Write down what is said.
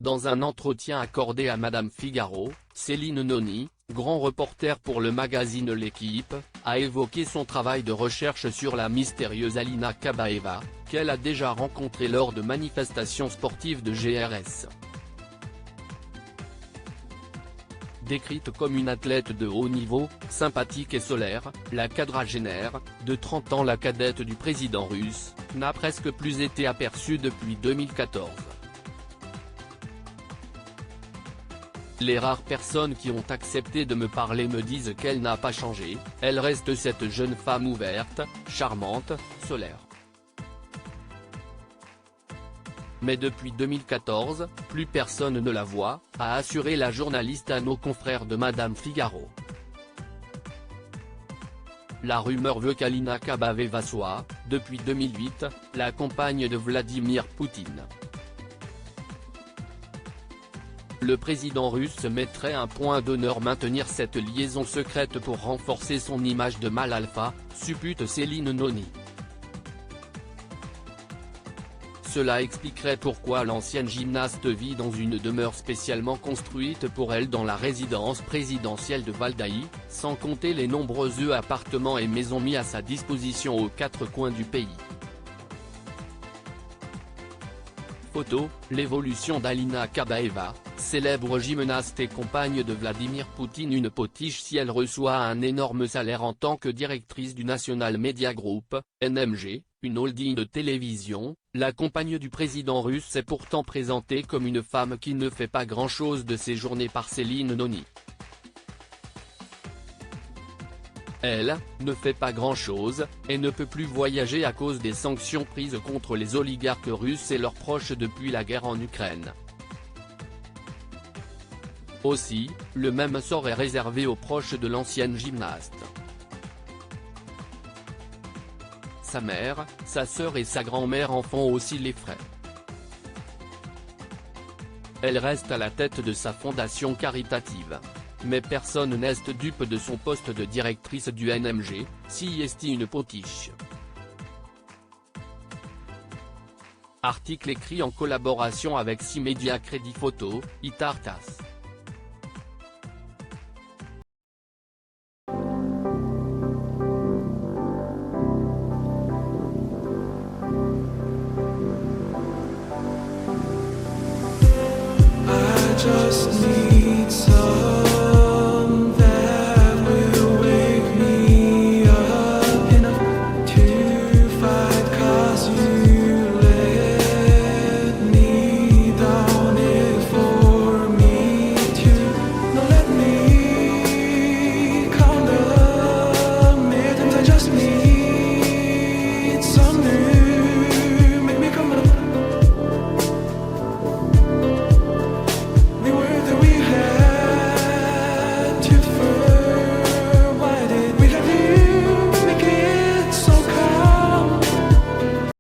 Dans un entretien accordé à Madame Figaro, Céline Noni, grand reporter pour le magazine L'Équipe, a évoqué son travail de recherche sur la mystérieuse Alina Kabaeva, qu'elle a déjà rencontrée lors de manifestations sportives de GRS. Décrite comme une athlète de haut niveau, sympathique et solaire, la quadragénaire, de 30 ans la cadette du président russe, n'a presque plus été aperçue depuis 2014. Les rares personnes qui ont accepté de me parler me disent qu'elle n'a pas changé, elle reste cette jeune femme ouverte, charmante, solaire. Mais depuis 2014, plus personne ne la voit, a assuré la journaliste à nos confrères de Madame Figaro. La rumeur veut qu'Alina Kabaeva soit, depuis 2008, la compagne de Vladimir Poutine. Le président russe mettrait un point d'honneur maintenir cette liaison secrète pour renforcer son image de mâle alpha, suppute Céline Noni. Cela expliquerait pourquoi l'ancienne gymnaste vit dans une demeure spécialement construite pour elle dans la résidence présidentielle de Valdaï, sans compter les nombreux appartements et maisons mis à sa disposition aux quatre coins du pays. Photo, l'évolution d'Alina Kabaeva, célèbre gymnaste et compagne de Vladimir Poutine. Une potiche si elle reçoit un énorme salaire en tant que directrice du National Media Group, NMG, une holding de télévision, la compagne du président russe est pourtant présentée comme une femme qui ne fait pas grand-chose de ses journées par Céline Noni. Elle ne fait pas grand-chose, et ne peut plus voyager à cause des sanctions prises contre les oligarques russes et leurs proches depuis la guerre en Ukraine. Aussi, le même sort est réservé aux proches de l'ancienne gymnaste. Sa mère, sa sœur et sa grand-mère en font aussi les frais. Elle reste à la tête de sa fondation caritative. Mais personne n'est dupe de son poste de directrice du NMG, si est une potiche. Article écrit en collaboration avec 6 médias Crédit Photo, Itartas.